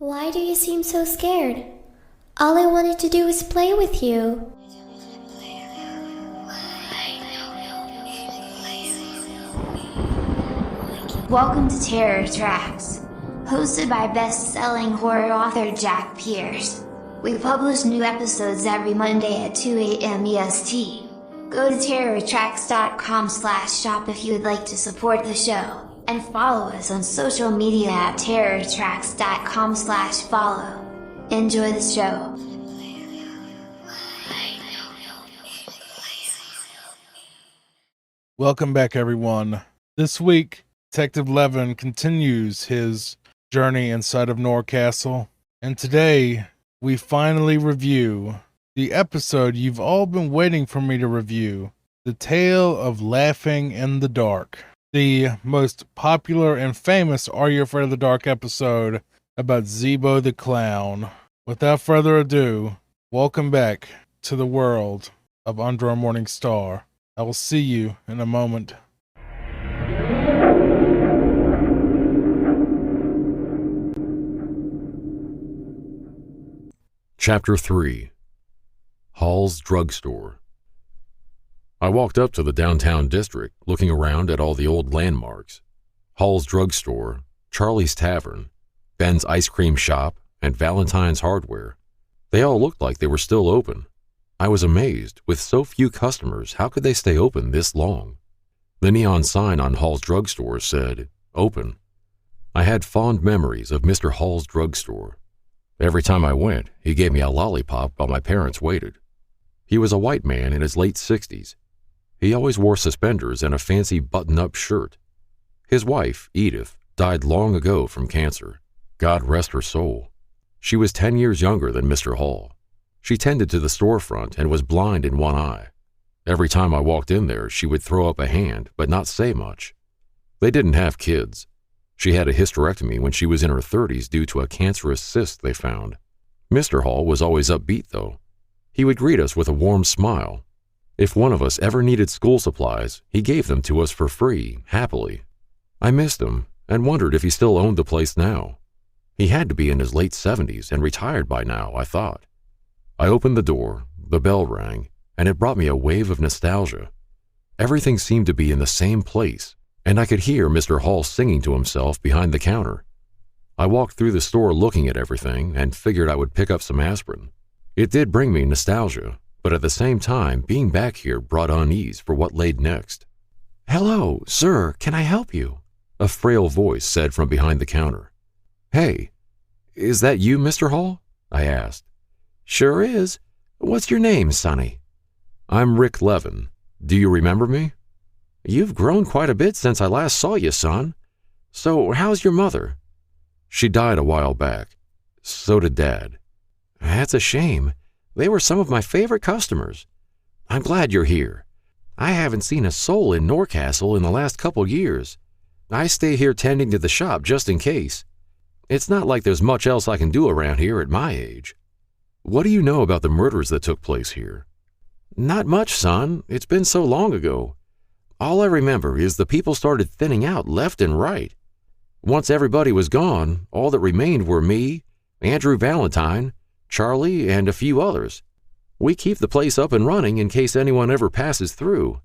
Why do you seem so scared? All I wanted to do was play with you. Welcome to Terror Tracks, hosted by best-selling horror author Jack Pierce. We publish new episodes every Monday at 2 a.m. EST. Go to terrortracks.com/shop if you would like to support the show, and follow us on social media at terrortracks.com/follow. Enjoy the show. Welcome back, everyone. This week, Detective Levin continues his journey inside of Norcastle, and today we finally review the episode you've all been waiting for me to review, The Tale of Laughing in the Dark, the most popular and famous Are You Afraid of the Dark episode about Zeebo the Clown. Without further ado, welcome back to the world of Under a Morning Star. I will see you in a moment. Chapter 3. Hall's Drugstore. I walked up to the downtown district, looking around at all the old landmarks. Hall's Drugstore, Charlie's Tavern, Ben's Ice Cream Shop, and Valentine's Hardware. They all looked like they were still open. I was amazed. With so few customers, how could they stay open this long? The neon sign on Hall's Drugstore said, "Open." I had fond memories of Mr. Hall's Drugstore. Every time I went, he gave me a lollipop while my parents waited. He was a white man in his late 60s. He always wore suspenders and a fancy button-up shirt. His wife, Edith, died long ago from cancer. God rest her soul. She was 10 years younger than Mr. Hall. She tended to the storefront and was blind in one eye. Every time I walked in there, she would throw up a hand, but not say much. They didn't have kids. She had a hysterectomy when she was in her 30s due to a cancerous cyst they found. Mr. Hall was always upbeat, though. He would greet us with a warm smile. If one of us ever needed school supplies, he gave them to us for free, happily. I missed him and wondered if he still owned the place now. He had to be in his late 70s and retired by now, I thought. I opened the door, the bell rang, and it brought me a wave of nostalgia. Everything seemed to be in the same place, and I could hear Mr. Hall singing to himself behind the counter. I walked through the store looking at everything and figured I would pick up some aspirin. It did bring me nostalgia, but at the same time, being back here brought unease for what laid next. "Hello, sir, can I help you?" a frail voice said from behind the counter. "Hey, is that you, Mr. Hall?" I asked. "Sure is. What's your name, Sonny?" "I'm Rick Levin. Do you remember me?" "You've grown quite a bit since I last saw you, son. So how's your mother?" "She died a while back. So did Dad." "That's a shame. They were some of my favorite customers. I'm glad you're here. I haven't seen a soul in Norcastle in the last couple years. I stay here tending to the shop just in case. It's not like there's much else I can do around here at my age." "What do you know about the murders that took place here?" "Not much, son. It's been so long ago. All I remember is the people started thinning out left and right. Once everybody was gone, all that remained were me, Andrew Valentine, Charlie, and a few others. We keep the place up and running in case anyone ever passes through.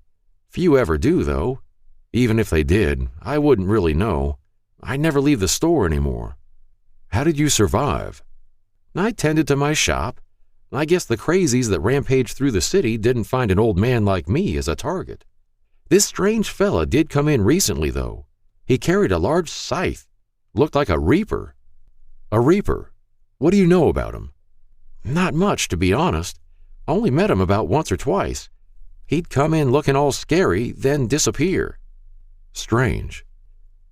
Few ever do, though. Even if they did, I wouldn't really know. I never leave the store anymore." "How did you survive?" "I tended to my shop. I guess the crazies that rampaged through the city didn't find an old man like me as a target. This strange fella did come in recently, though. He carried a large scythe. Looked like a reaper." "A reaper? What do you know about him?" "Not much, to be honest. Only met him about once or twice. He'd come in looking all scary, then disappear." "Strange."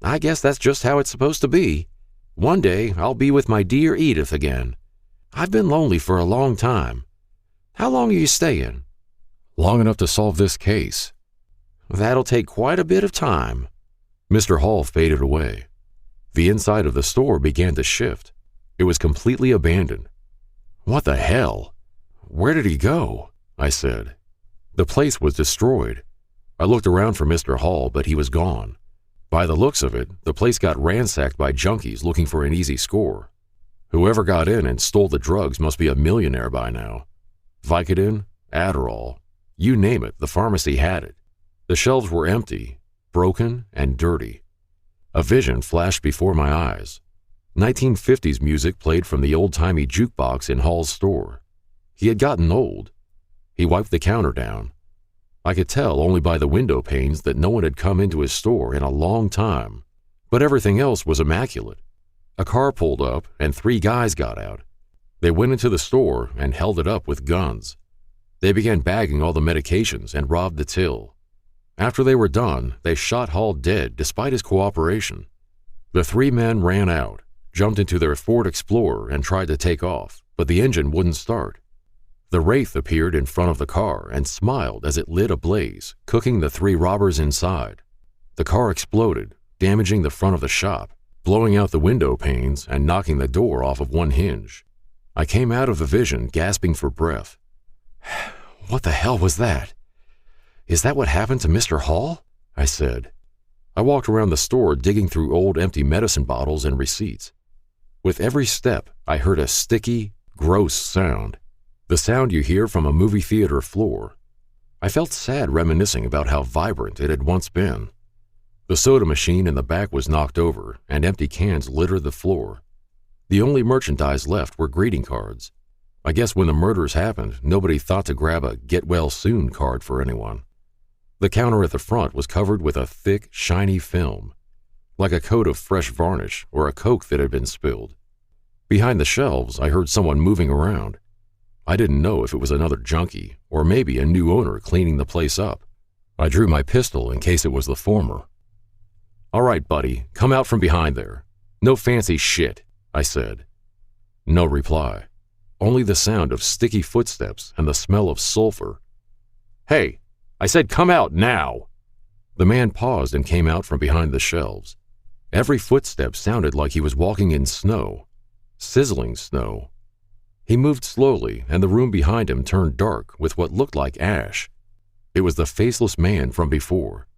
"I guess that's just how it's supposed to be. One day I'll be with my dear Edith again. I've been lonely for a long time. How long are you staying?" "Long enough to solve this case." "That'll take quite a bit of time." Mr. Hall faded away. The inside of the store began to shift. It was completely abandoned. "What the hell? Where did he go?" I said. The place was destroyed. I looked around for Mr. Hall, but he was gone. By the looks of it, the place got ransacked by junkies looking for an easy score. Whoever got in and stole the drugs must be a millionaire by now. Vicodin, Adderall, you name it, the pharmacy had it. The shelves were empty, broken, and dirty. A vision flashed before my eyes. 1950s music played from the old-timey jukebox in Hall's store. He had gotten old. He wiped the counter down. I could tell only by the window panes that no one had come into his store in a long time, but everything else was immaculate. A car pulled up and 3 guys got out. They went into the store and held it up with guns. They began bagging all the medications and robbed the till. After they were done, they shot Hall dead despite his cooperation. The 3 men ran out, jumped into their Ford Explorer and tried to take off, but the engine wouldn't start. The Wraith appeared in front of the car and smiled as it lit ablaze, cooking the 3 robbers inside. The car exploded, damaging the front of the shop, blowing out the window panes and knocking the door off of one hinge. I came out of the vision gasping for breath. What the hell was that? Is that what happened to Mr. Hall? I said. I walked around the store digging through old empty medicine bottles and receipts. With every step, I heard a sticky, gross sound. The sound you hear from a movie theater floor. I felt sad reminiscing about how vibrant it had once been. The soda machine in the back was knocked over, and empty cans littered the floor. The only merchandise left were greeting cards. I guess when the murders happened, nobody thought to grab a get-well-soon card for anyone. The counter at the front was covered with a thick, shiny film, like a coat of fresh varnish or a Coke that had been spilled. Behind the shelves, I heard someone moving around. I didn't know if it was another junkie or maybe a new owner cleaning the place up. I drew my pistol in case it was the former. "All right, buddy, come out from behind there. No fancy shit," I said. No reply. Only the sound of sticky footsteps and the smell of sulfur. "Hey, I said come out now!" The man paused and came out from behind the shelves. Every footstep sounded like he was walking in snow. Sizzling snow. He moved slowly, and the room behind him turned dark with what looked like ash. It was the faceless man from before.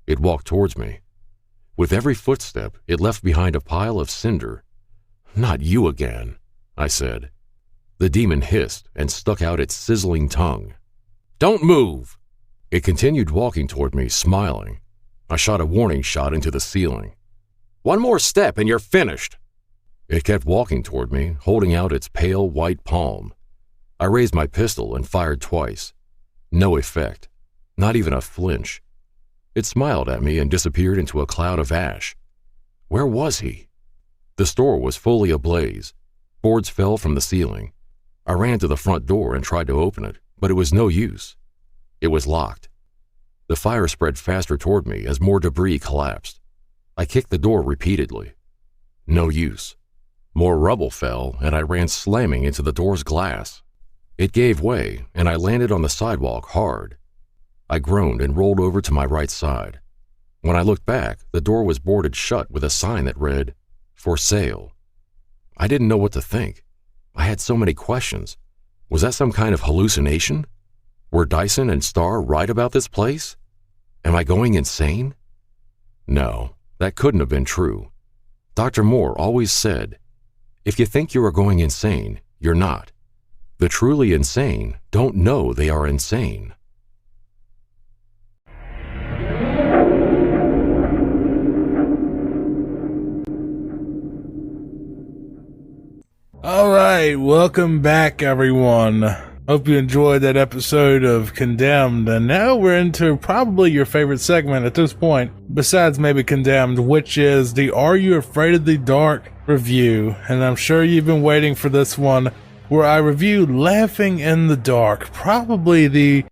It walked towards me. With every footstep, it left behind a pile of cinder. "Not you again," I said. The demon hissed and stuck out its sizzling tongue. "Don't move!" It continued walking toward me, smiling. I shot a warning shot into the ceiling. "One more step and you're finished!" It kept walking toward me, holding out its pale white palm. I raised my pistol and fired twice. No effect. Not even a flinch. It smiled at me and disappeared into a cloud of ash. Where was he? The store was fully ablaze. Boards fell from the ceiling. I ran to the front door and tried to open it, but it was no use. It was locked. The fire spread faster toward me as more debris collapsed. I kicked the door repeatedly. No use. More rubble fell, and I ran slamming into the door's glass. It gave way, and I landed on the sidewalk hard. I groaned and rolled over to my right side. When I looked back, the door was boarded shut with a sign that read, "For sale." I didn't know what to think. I had so many questions. Was that some kind of hallucination? Were Dyson and Starr right about this place? Am I going insane? No, that couldn't have been true. Dr. Moore always said, if you think you are going insane, you're not. The truly insane don't know they are insane. All right, welcome back, everyone. Hope you enjoyed that episode of Condemned, and now we're into probably your favorite segment at this point, besides maybe Condemned, which is the Are You Afraid of the Dark review. And I'm sure you've been waiting for this one, where I review Laughing in the Dark, probably the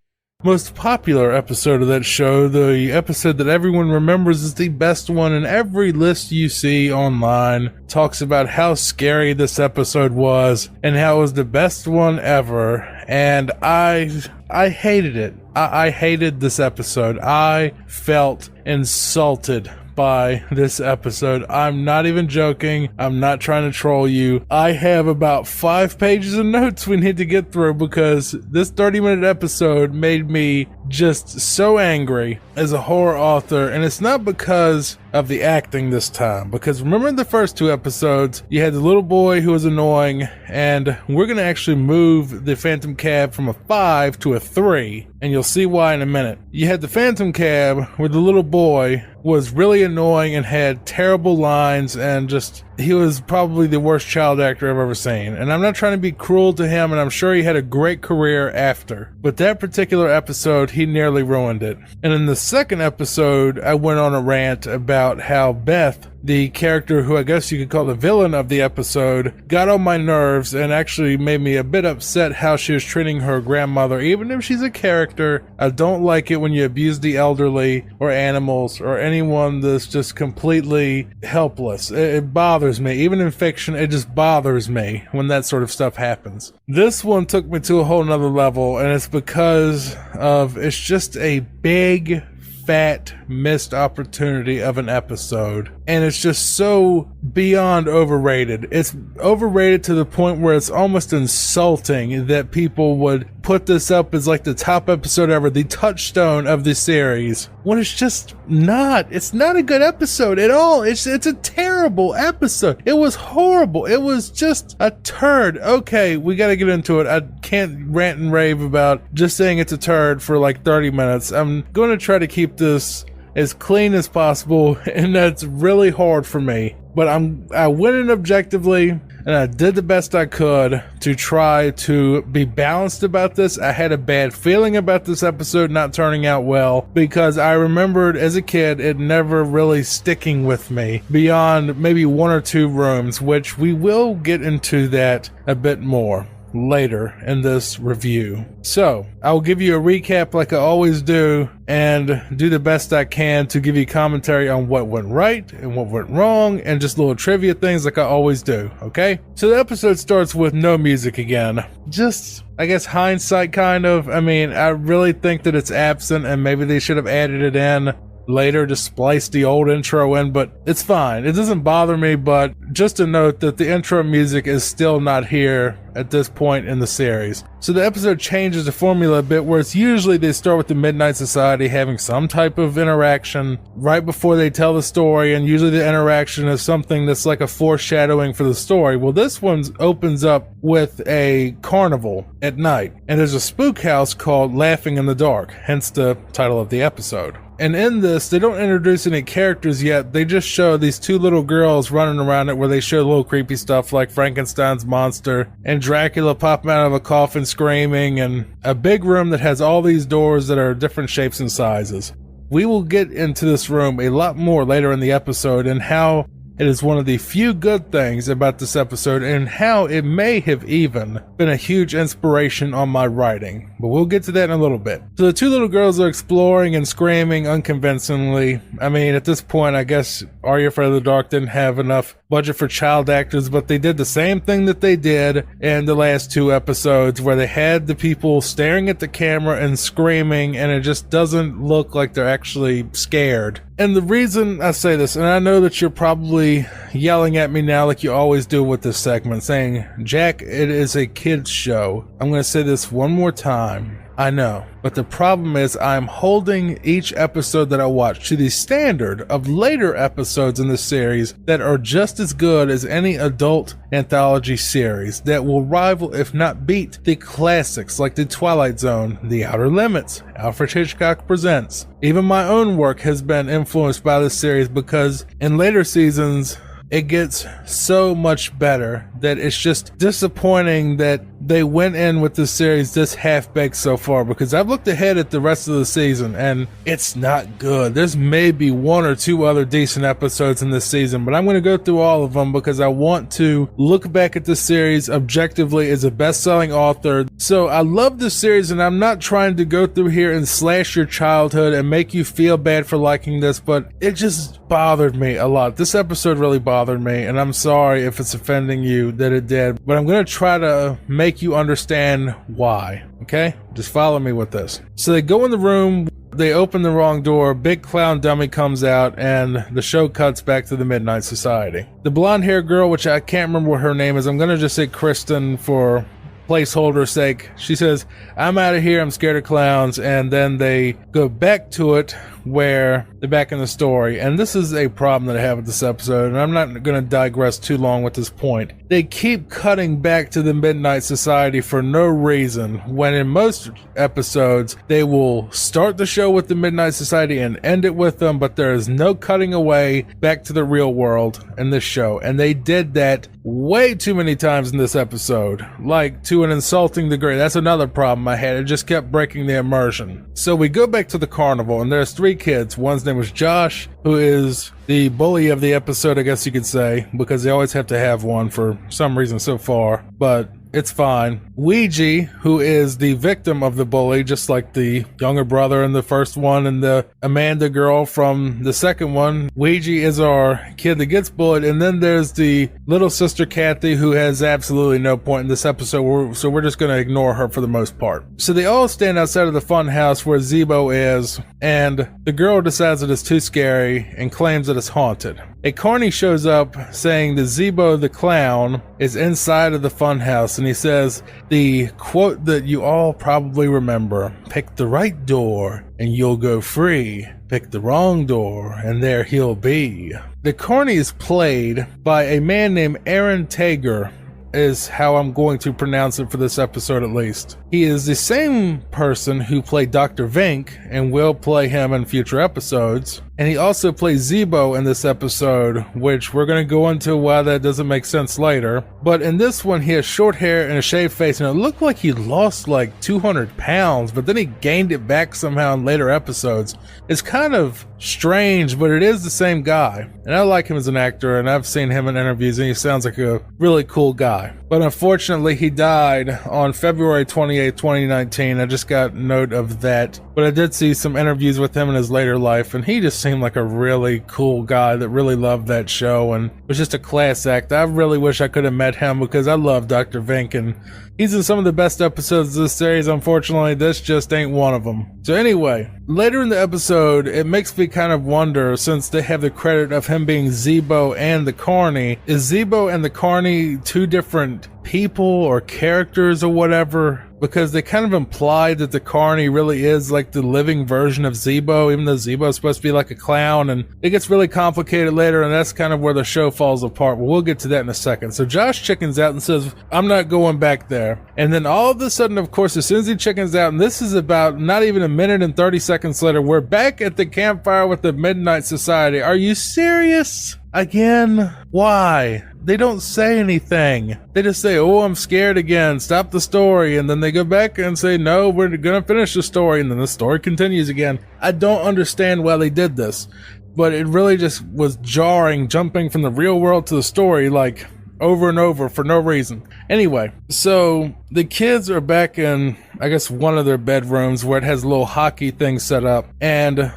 most popular episode of that show, the episode that everyone remembers is the best one, and every list you see online talks about how scary this episode was and how it was the best one ever. And I hated it. I hated this episode. I felt insulted by this episode. I'm not even joking. I'm not trying to troll you. I have about 5 pages of notes we need to get through because this 30-minute episode made me just so angry as a horror author. And it's not because of the acting this time, because remember in the first 2 episodes, you had the little boy who was annoying, and we're going to actually move the Phantom Cab from a 5 to a 3, and you'll see why in a minute. You had the Phantom Cab where the little boy was really annoying and had terrible lines, and just, he was probably the worst child actor I've ever seen. And I'm not trying to be cruel to him, and I'm sure he had a great career after, but that particular episode, he nearly ruined it. And in the second episode, I went on a rant about how Beth, the character who I guess you could call the villain of the episode, got on my nerves and actually made me a bit upset how she was treating her grandmother. Even if she's a character, I don't like it when you abuse the elderly or animals or anyone that's just completely helpless. It bothers me. Even in fiction, it just bothers me when that sort of stuff happens. This one took me to a whole nother level, and it's because of, it's just a big fat missed opportunity of an episode, and it's just so beyond overrated. It's overrated to the point where it's almost insulting that people would put this up as like the top episode ever, the touchstone of the series, when it's just not. It's not a good episode at all. It's a terrible episode. It was horrible. It was just a turd. Okay, we gotta get into it. I can't rant and rave about just saying it's a turd for like 30 minutes. I'm going to try to keep this as clean as possible, and that's really hard for me. But I went in objectively, and I did the best I could to try to be balanced about this. I had a bad feeling about this episode not turning out well, because I remembered as a kid it never really sticking with me beyond maybe 1 or 2 rooms, which we will get into that a bit more later in this review. So I'll give you a recap like I always do, and do the best I can to give you commentary on what went right and what went wrong, and just little trivia things like I always do. Okay, so the episode starts with no music again. Just, I guess, hindsight kind of. I mean, I really think that it's absent, and maybe they should have added it in later, just splice the old intro in, but it's fine. It doesn't bother me, but just to note that the intro music is still not here at this point in the series. So the episode changes the formula a bit, where it's usually they start with the Midnight Society having some type of interaction right before they tell the story, and usually the interaction is something that's like a foreshadowing for the story. Well, this one opens up with a carnival at night, and there's a spook house called Laughing in the Dark, hence the title of the episode. And in this, they don't introduce any characters yet. They just show these 2 little girls running around it, where they show little creepy stuff like Frankenstein's monster and Dracula popping out of a coffin screaming, and a big room that has all these doors that are different shapes and sizes. We will get into this room a lot more later in the episode, and how it is one of the few good things about this episode, and how it may have even been a huge inspiration on my writing. But we'll get to that in a little bit. So the 2 little girls are exploring and screaming unconvincingly. I mean, at this point, I guess Are You Afraid of the Dark didn't have enough budget for child actors, but they did the same thing that they did in the last 2 episodes, where they had the people staring at the camera and screaming, and it just doesn't look like they're actually scared. And the reason I say this, and I know that you're probably yelling at me now like you always do with this segment, saying, Jack, it is a kid's show. I'm going to say this one more time. I know, but the problem is I'm holding each episode that I watch to the standard of later episodes in the series that are just as good as any adult anthology series, that will rival, if not beat, the classics like The Twilight Zone, The Outer Limits, Alfred Hitchcock Presents. Even my own work has been influenced by this series, because in later seasons it gets so much better that it's just disappointing that they went in with this series this half-baked so far, because I've looked ahead at the rest of the season and it's not good. There's maybe 1 or 2 other decent episodes in this season, but I'm going to go through all of them because I want to look back at this series objectively as a best-selling author. So I love this series, and I'm not trying to go through here and slash your childhood and make you feel bad for liking this, but it just bothered me a lot. This episode really bothered me, and I'm sorry if it's offending you that it did, but I'm going to try to make you understand why, okay? Just follow me with this. So they go in the room, they open the wrong door, big clown dummy comes out, and the show cuts back to the Midnight Society. The blonde-haired girl, which I can't remember what her name is, I'm going to just say Kristen for placeholder's sake, she says, I'm out of here, I'm scared of clowns, and then they go back to it where they're back in the story, and this is a problem that I have with this episode, and I'm not going to digress too long with this point. They keep cutting back to the Midnight Society for no reason, when in most episodes they will start the show with the Midnight Society and end it with them, but there is no cutting away back to the real world in this show, and they did that way too many times in this episode, like to an insulting degree. That's another problem I had. It just kept breaking the immersion. So we go back to the carnival, and there's 3 kids. One's name was Josh, who is the bully of the episode, I guess you could say, because they always have to have one for some reason so far, but it's fine. Ouija, who is the victim of the bully, just like the younger brother in the first one and the Amanda girl from the second one. Ouija is our kid that gets bullied, and then there's the little sister Kathy, who has absolutely no point in this episode, so we're just going to ignore her for the most part. So they all stand outside of the fun house where Zebo is, and the girl decides that it's too scary and claims that it's haunted. A carny shows up saying that Zebo the clown is inside of the fun house, and he says the quote that you all probably remember: pick the right door and you'll go free. Pick the wrong door and there he'll be. The carny is played by a man named Aaron Tager, is how I'm going to pronounce it for this episode at least. He is the same person who played Dr. Vink and will play him in future episodes. And he also plays Zebo in this episode, which we're going to go into why that doesn't make sense later. But in this one, he has short hair and a shaved face, and it looked like he lost like 200 pounds, but then he gained it back somehow in later episodes. It's kind of strange, but it is the same guy. And I like him as an actor, and I've seen him in interviews, and he sounds like a really cool guy. But unfortunately, he died on February 28, 2019. I just got note of that. But I did see some interviews with him in his later life, and he just seemed like a really cool guy that really loved that show and was just a class act. I really wish I could have met him because I love Dr. Vink, and he's in some of the best episodes of this series. Unfortunately, this just ain't one of them. So anyway, later in the episode, it makes me kind of wonder, since they have the credit of him being Zebo and the Carney, is Zebo and the Carney 2 different people or characters or whatever? Because they kind of imply that the Carney really is like the living version of Zebo, even though Zebo is supposed to be like a clown, and it gets really complicated later, and that's kind of where the show falls apart. But we'll get to that in a second. So Josh chickens out and says, I'm not going back there. And then all of a sudden, of course, as soon as he chickens out, and this is about not even a minute and 30 seconds later, we're back at the campfire with the Midnight Society. Are you serious? Again? Why? They don't say anything. They just say, oh, I'm scared again. Stop the story. And then they go back and say, no, we're going to finish the story. And then the story continues again. I don't understand why they did this, but it really just was jarring, jumping from the real world to the story, like over and over for no reason. Anyway, so the kids are back in, I guess, one of their bedrooms where it has a little hockey thing set up. And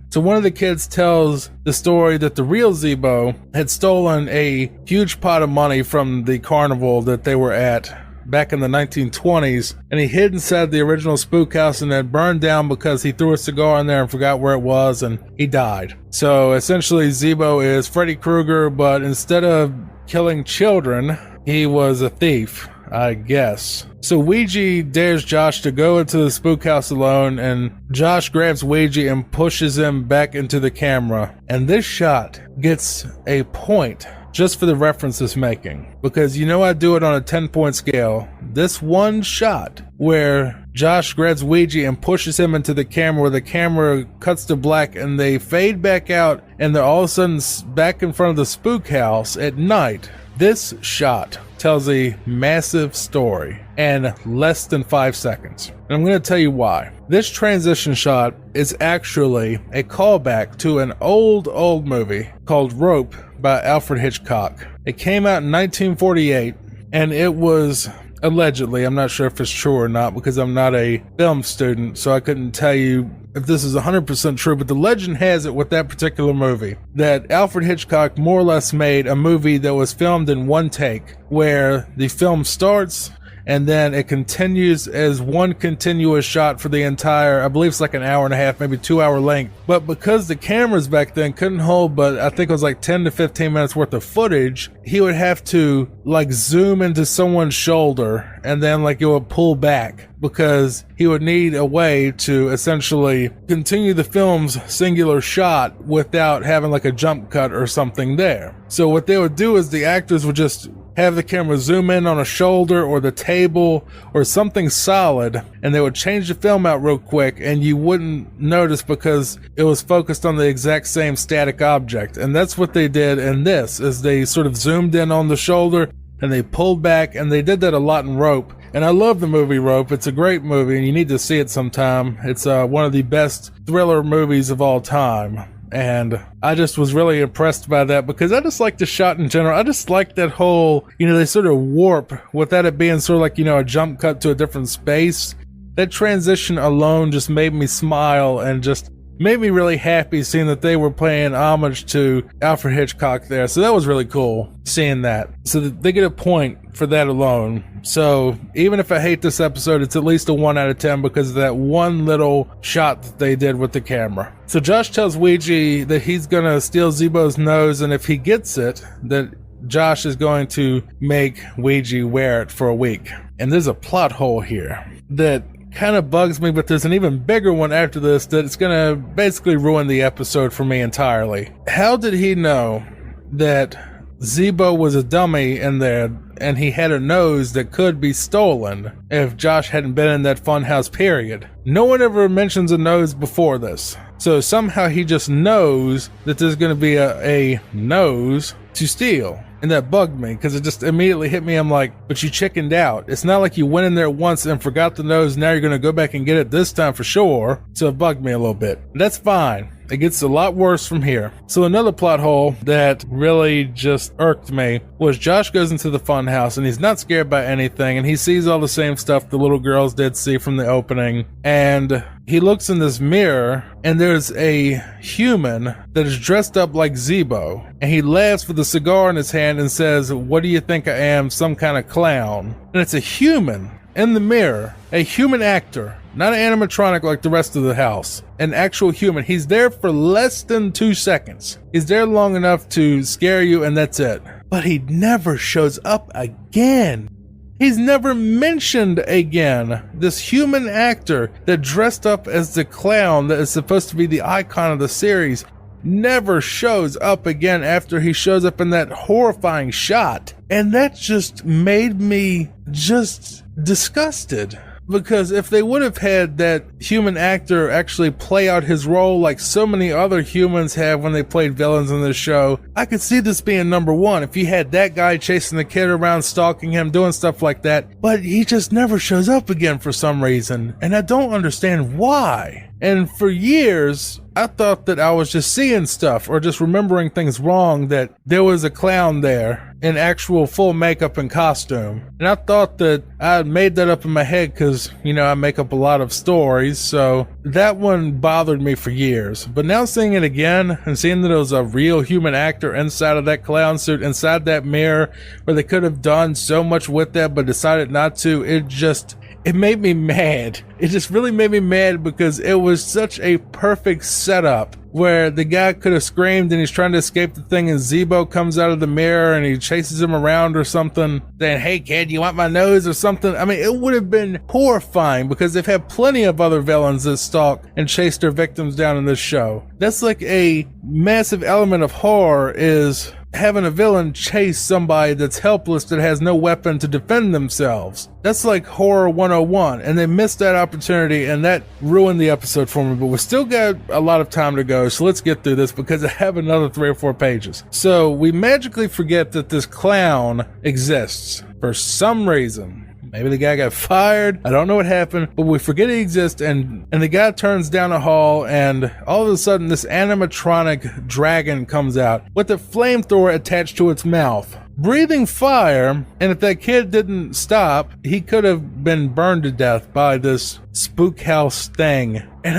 so one of the kids tells the story that the real Zebo had stolen a huge pot of money from the carnival that they were at back in the 1920s, and he hid inside the original spook house and had burned down because he threw a cigar in there and forgot where it was, and he died. So essentially Zebo is Freddy Krueger, but instead of killing children, he was a thief, I guess. So Ouija dares Josh to go into the spook house alone, and Josh grabs Ouija and pushes him back into the camera. And this shot gets a point just for the reference it's making, because you know I do it on a 10-point scale. This one shot where Josh grabs Ouija and pushes him into the camera, where the camera cuts to black and they fade back out and they're all of a sudden back in front of the spook house at night. This shot tells a massive story in less than 5 seconds. And I'm going to tell you why. This transition shot is actually a callback to an old movie called Rope by Alfred Hitchcock. It came out in 1948, and it was allegedly, I'm not sure if it's true or not because I'm not a film student, so I couldn't tell you if this is 100% true, but the legend has it with that particular movie that Alfred Hitchcock more or less made a movie that was filmed in one take, where the film starts and then it continues as one continuous shot for the entire, I believe it's like an hour and a half, maybe 2 hour length. But because the cameras back then couldn't hold but I think it was like 10 to 15 minutes worth of footage, he would have to like zoom into someone's shoulder and then like it would pull back, because he would need a way to essentially continue the film's singular shot without having like a jump cut or something there. So what they would do is the actors would just have the camera zoom in on a shoulder or the table or something solid, and they would change the film out real quick and you wouldn't notice because it was focused on the exact same static object. And that's what they did in this, is they sort of zoomed in on the shoulder and they pulled back, and they did that a lot in Rope. And I love the movie Rope. It's a great movie and you need to see it sometime. It's one of the best thriller movies of all time. And I just was really impressed by that, because I just like the shot in general. I just like that whole, they sort of warp without it being sort of like, a jump cut to a different space. That transition alone just made me smile and just made me really happy seeing that they were paying homage to Alfred Hitchcock there. So that was really cool seeing that. So they get a point for that alone. So even if I hate this episode, it's at least a 1 out of 10 because of that one little shot that they did with the camera. So Josh tells Ouija that he's going to steal Zebo's nose, and if he gets it, that Josh is going to make Ouija wear it for a week. And there's a plot hole here that kind of bugs me, but there's an even bigger one after this that it's going to basically ruin the episode for me entirely. How did he know that Zebo was a dummy in there and he had a nose that could be stolen if Josh hadn't been in that funhouse period? No one ever mentions a nose before this. So somehow he just knows that there's going to be a nose to steal. And that bugged me because it just immediately hit me. I'm like, but you chickened out. It's not like you went in there once and forgot the nose. Now you're going to go back and get it this time for sure. So it bugged me a little bit. That's fine. It gets a lot worse from here. So another plot hole that really just irked me was Josh goes into the fun house and he's not scared by anything, and he sees all the same stuff the little girls did see from the opening. And he looks in this mirror and there's a human that is dressed up like Zebo, and he laughs with a cigar in his hand and says, "What do you think I am, some kind of clown?" And it's a human in the mirror, a human actor, not an animatronic like the rest of the house, an actual human. He's there for less than 2 seconds. He's there long enough to scare you and that's it. But he never shows up again. He's never mentioned again. This human actor that dressed up as the clown that is supposed to be the icon of the series never shows up again after he shows up in that horrifying shot. And that just made me just disgusted. Because if they would have had that human actor actually play out his role like so many other humans have when they played villains in this show, I could see this being number one. If you had that guy chasing the kid around, stalking him, doing stuff like that, but he just never shows up again for some reason, and I don't understand why. And for years, I thought that I was just seeing stuff or just remembering things wrong, that there was a clown there in actual full makeup and costume. And I thought that I had made that up in my head because, I make up a lot of stories. So that one bothered me for years. But now seeing it again and seeing that it was a real human actor inside of that clown suit, inside that mirror, where they could have done so much with that but decided not to, it made me mad. It just really made me mad because it was such a perfect setup where the guy could have screamed and he's trying to escape the thing and Zebo comes out of the mirror and he chases him around or something, saying, "Hey kid, you want my nose?" or something. I mean, it would have been horrifying because they've had plenty of other villains that stalk and chase their victims down in this show. That's like a massive element of horror, is having a villain chase somebody that's helpless, that has no weapon to defend themselves. That's like horror 101, and they missed that opportunity, and that ruined the episode for me. But we still got a lot of time to go, so let's get through this because I have another 3 or 4 pages. So we magically forget that this clown exists for some reason. Maybe the guy got fired. I don't know what happened, but we forget he exists, and the guy turns down a hall, and all of a sudden this animatronic dragon comes out with a flamethrower attached to its mouth, breathing fire. And if that kid didn't stop, he could have been burned to death by this spook house thing. And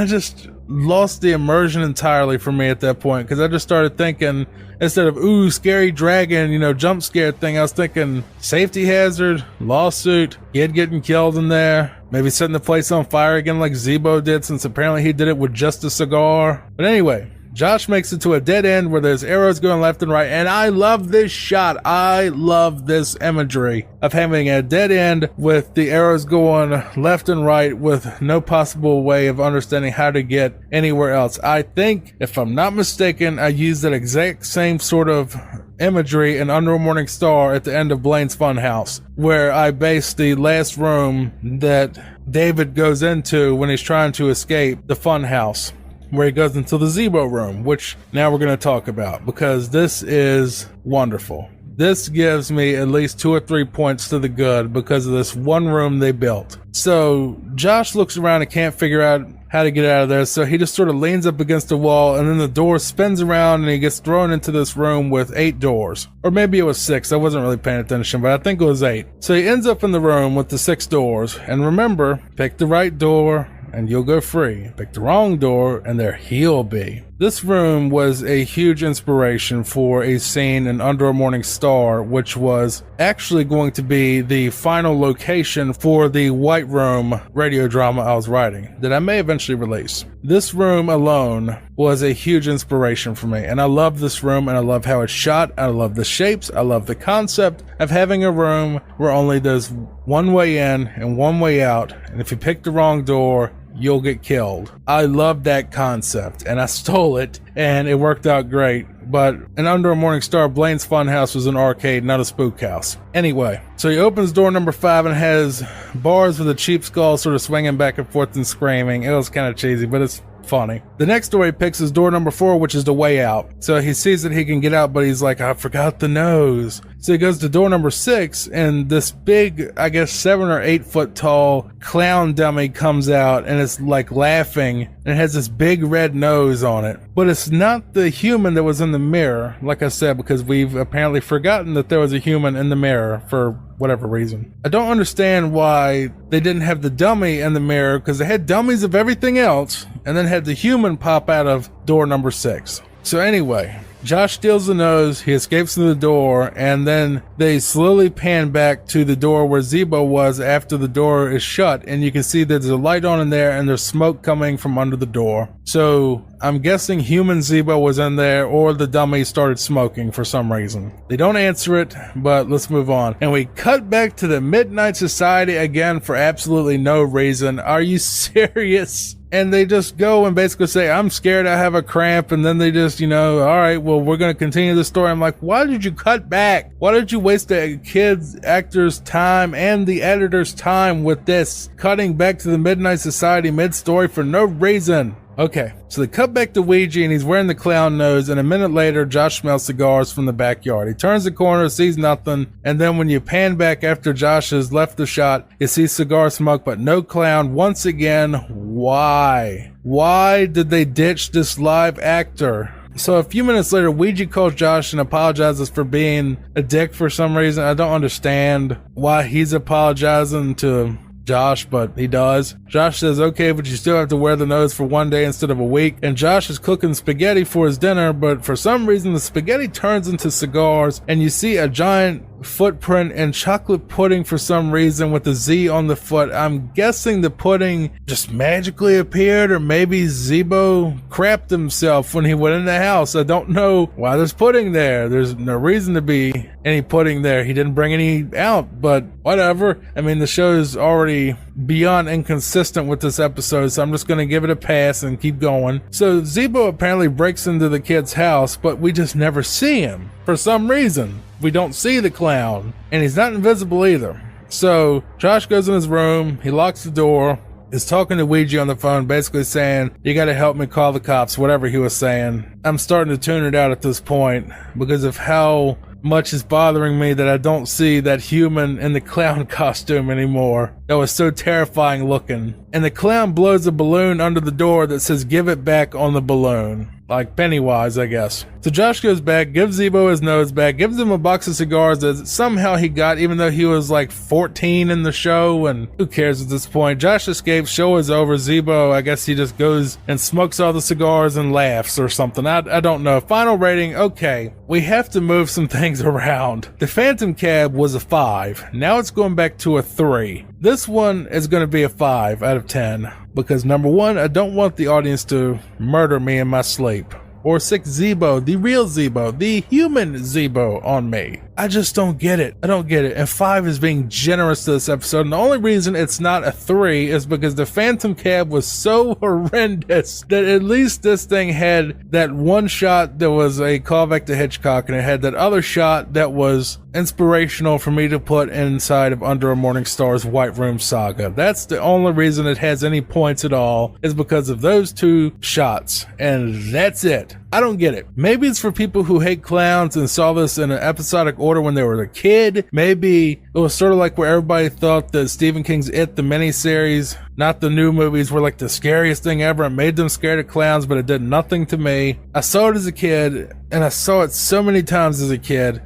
lost the immersion entirely for me at that point, because I just started thinking, instead of, ooh, scary dragon, jump scare thing, I was thinking safety hazard, lawsuit, kid getting killed in there, maybe setting the place on fire again like Zebo did, since apparently he did it with just a cigar. But anyway, Josh makes it to a dead end where there's arrows going left and right, and I love this shot. I love this imagery of having a dead end with the arrows going left and right with no possible way of understanding how to get anywhere else. I think, if I'm not mistaken, I used that exact same sort of imagery in Under a Morning Star at the end of Blaine's Funhouse, where I based the last room that David goes into when he's trying to escape the funhouse, where he goes into the Zebo room, which now we're going to talk about, because this is wonderful. This gives me at least 2 or 3 points to the good because of this one room they built. So Josh looks around and can't figure out how to get out of there, so he just sort of leans up against the wall, and then the door spins around and he gets thrown into this room with 8 doors. Or maybe it was 6, I wasn't really paying attention, but I think it was 8. So he ends up in the room with the 6 doors, and remember, pick the right door and you'll go free. Pick the wrong door and there he'll be. This room was a huge inspiration for a scene in Under a Morning Star, which was actually going to be the final location for the White Room radio drama I was writing, that I may eventually release. This room alone was a huge inspiration for me, and I love this room, and I love how it's shot, I love the shapes, I love the concept of having a room where only there's one way in and one way out, and if you pick the wrong door, you'll get killed. I love that concept, and I stole it, and it worked out great. But in Under a Morning Star, Blaine's Funhouse was an arcade, not a spook house. Anyway, so he opens door number 5 and has bars with a cheap skull sort of swinging back and forth and screaming. It was kind of cheesy, but it's funny. The next door he picks is door number 4, which is the way out. So he sees that he can get out, but he's like, I forgot the nose. So he goes to door number 6, and this big, I guess 7 or 8 foot tall clown dummy comes out, and it's like laughing, and it has this big red nose on it. But it's not the human that was in the mirror, like I said, because we've apparently forgotten that there was a human in the mirror for whatever reason. I don't understand why they didn't have the dummy in the mirror, because they had dummies of everything else, and then had the human pop out of door number 6. So anyway, Josh steals the nose, he escapes through the door, and then they slowly pan back to the door where Zebo was after the door is shut, and you can see there's a light on in there and there's smoke coming from under the door. So I'm guessing human Zebo was in there, or the dummy started smoking for some reason. They don't answer it, but let's move on. And we cut back to the Midnight Society again for absolutely no reason. Are you serious? And they just go and basically say, I'm scared, I have a cramp. And then they just, all right, well, we're going to continue the story. I'm like, why did you cut back? Why did you waste the kids' actors' time and the editor's time with this? Cutting back to the Midnight Society mid-story for no reason. Okay, so they cut back to Ouija, and he's wearing the clown nose, and a minute later, Josh smells cigars from the backyard. He turns the corner, sees nothing, and then when you pan back after Josh has left the shot, you see cigar smoke, but no clown. Once again, why? Why did they ditch this live actor? So a few minutes later, Ouija calls Josh and apologizes for being a dick for some reason. I don't understand why he's apologizing to Josh, but he does. Josh says, okay, but you still have to wear the nose for one day instead of a week. And Josh is cooking spaghetti for his dinner, but for some reason the spaghetti turns into cigars, and you see a giant footprint in chocolate pudding for some reason with a Z on the foot. I'm guessing the pudding just magically appeared, or maybe Zebo crapped himself when he went in the house. I don't know why there's pudding there. There's no reason to be any pudding there. He didn't bring any out, but whatever. I mean, the show is already beyond inconsistent with this episode, so I'm just going to give it a pass and keep going. So Zebo apparently breaks into the kid's house, but we just never see him. For some reason, we don't see the clown, and he's not invisible either. So Josh goes in his room, he locks the door, is talking to Ouija on the phone, basically saying, you gotta help me call the cops, whatever he was saying. I'm starting to tune it out at this point because of how much is bothering me that I don't see that human in the clown costume anymore. That was so terrifying looking. And the clown blows a balloon under the door that says give it back on the balloon. Like Pennywise, I guess. So Josh goes back, gives Zebo his nose back, gives him a box of cigars that somehow he got, even though he was like 14 in the show, and who cares at this point? Josh escapes, show is over. Zebo, I guess he just goes and smokes all the cigars and laughs or something. I don't know. Final rating, okay. We have to move some things around. The Phantom Cab was a 5. Now it's going back to a 3. This one is going to be a 5 out of 10. Because number one, I don't want the audience to murder me in my sleep. Or sick Zebo, the real Zebo, the human Zebo on me. I just don't get it. I don't get it. And 5 is being generous to this episode. And the only reason it's not a 3 is because the Phantom Cab was so horrendous that at least this thing had that one shot that was a callback to Hitchcock, and it had that other shot that was inspirational for me to put inside of Under a Morning Star's White Room Saga. That's the only reason it has any points at all, is because of those 2 shots. And that's it. I don't get it. Maybe it's for people who hate clowns and saw this in an episodic order when they were a kid. Maybe it was sort of like where everybody thought that Stephen King's It, the miniseries, not the new movies, were like the scariest thing ever. It made them scared of clowns, but it did nothing to me. I saw it as a kid, and I saw it so many times as a kid,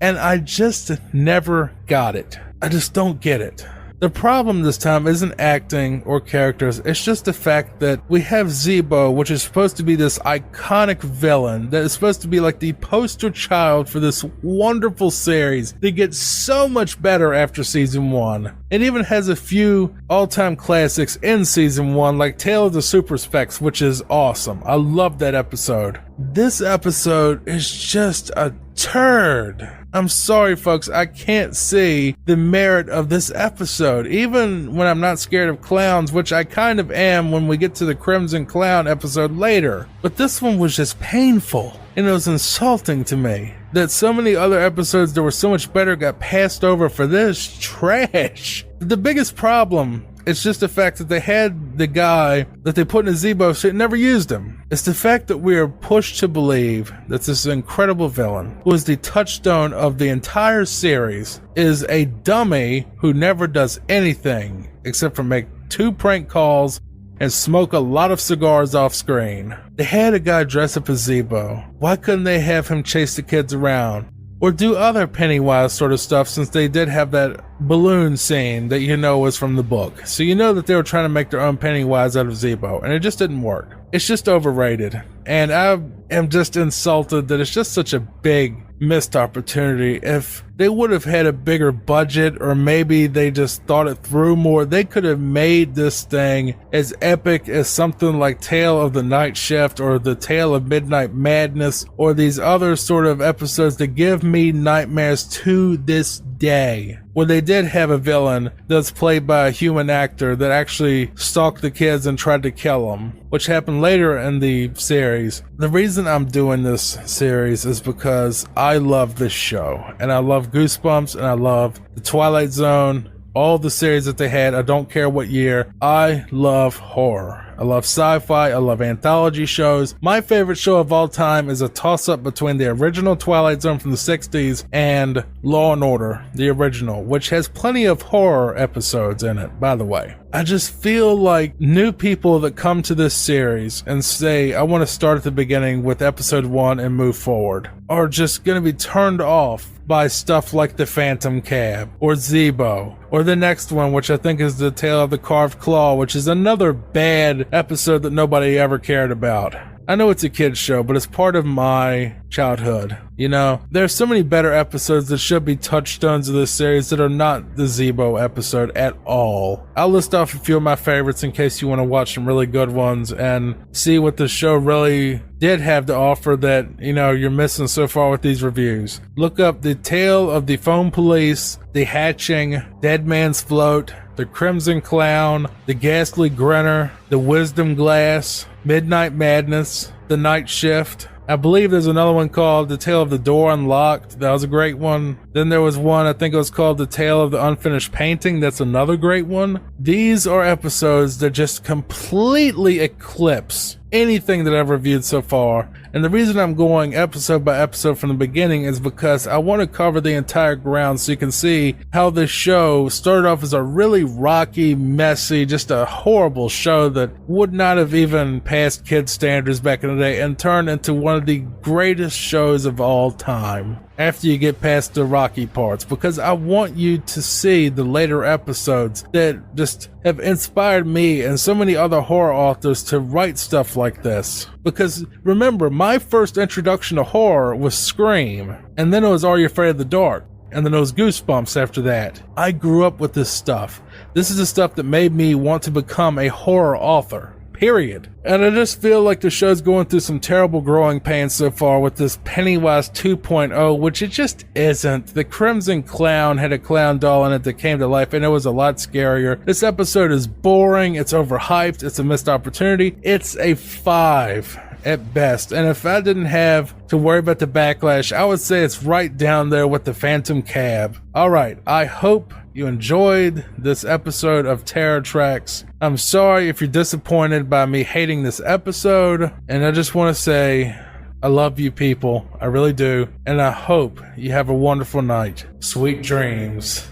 and I just never got it. I just don't get it. The problem this time isn't acting or characters, it's just the fact that we have Zebo, which is supposed to be this iconic villain that is supposed to be like the poster child for this wonderful series that gets so much better after season 1. It even has a few all-time classics in season 1, like Tale of the Super Specs, which is awesome. I love that episode. This episode is just a turd. I'm sorry, folks, I can't see the merit of this episode, even when I'm not scared of clowns, which I kind of am when we get to the Crimson Clown episode later. But this one was just painful, and it was insulting to me that so many other episodes that were so much better got passed over for this trash. The biggest problem, it's just the fact that they had the guy that they put in a Zebo shit and never used him. It's the fact that we are pushed to believe that this incredible villain, who is the touchstone of the entire series, is a dummy who never does anything except for make 2 prank calls and smoke a lot of cigars off screen. They had a guy dress up as Zebo. Why couldn't they have him chase the kids around? Or do other Pennywise sort of stuff, since they did have that balloon scene that you know was from the book. So you know that they were trying to make their own Pennywise out of Zebo, and it just didn't work. It's just overrated. And I am just insulted that it's just such a big missed opportunity. If they would have had a bigger budget, or maybe they just thought it through more, they could have made this thing as epic as something like Tale of the Night Shift or the Tale of Midnight Madness, or these other sort of episodes that give me nightmares to this day, where they did have a villain that's played by a human actor that actually stalked the kids and tried to kill them, which happened later in the series. The reason I'm doing this series is because I love this show, and I love Goosebumps, and I love The Twilight Zone, all the series that they had. I don't care what year. I love horror. I love sci-fi. I love anthology shows. My favorite show of all time is a toss-up between the original Twilight Zone from the 60s and Law & Order, the original, which has plenty of horror episodes in it, by the way. I just feel like new people that come to this series and say, I want to start at the beginning with episode 1 and move forward, are just going to be turned off by stuff like the Phantom Cab or Zebo, or the next one, which I think is the Tale of the Carved Claw, which is another bad episode that nobody ever cared about. I know it's a kid's show, but it's part of my childhood. You know, there's so many better episodes that should be touchstones of this series that are not the Zebo episode at all. I'll list off a few of my favorites in case you want to watch some really good ones and see what the show really did have to offer that, you know, you're missing so far with these reviews. Look up The Tale of the Phone Police, The Hatching, Dead Man's Float, The Crimson Clown, The Ghastly Grinner, The Wisdom Glass, Midnight Madness, The Night Shift. I believe there's another one called The Tale of the Door Unlocked. That was a great one. Then there was one, I think it was called The Tale of the Unfinished Painting. That's another great one. These are episodes that just completely eclipse anything that I've reviewed so far. And the reason I'm going episode by episode from the beginning is because I want to cover the entire ground so you can see how this show started off as a really rocky, messy, just a horrible show that would not have even passed kids' standards back in the day, and turned into one of the greatest shows of all time after you get past the rocky parts, because I want you to see the later episodes that just have inspired me and so many other horror authors to write stuff like this. Because remember, my first introduction to horror was Scream, and then it was Are You Afraid of the Dark? And then it was Goosebumps after that. I grew up with this stuff. This is the stuff that made me want to become a horror author. Period. And I just feel like the show's going through some terrible growing pains so far with this Pennywise 2.0, which it just isn't. The Crimson Clown had a clown doll in it that came to life, and it was a lot scarier. This episode is boring, it's overhyped, it's a missed opportunity. It's a 5 at best. And if I didn't have to worry about the backlash, I would say it's right down there with the Phantom Cab. Alright, I hope you enjoyed this episode of Terror Tracks. I'm sorry if you're disappointed by me hating this episode, and I just want to say I love you people, I really do, and I hope you have a wonderful night. Sweet dreams.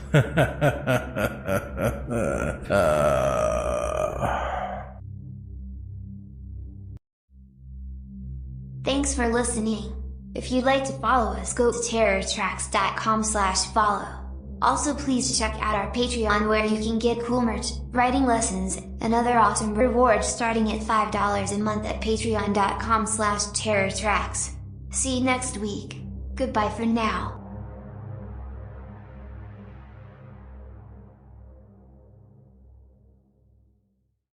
Thanks for listening. If you'd like to follow us, go to terrortracks.com/follow. Also, please check out our Patreon, where you can get cool merch, writing lessons, and other awesome rewards starting at $5 a month at patreon.com/terrortracks. See you next week. Goodbye for now.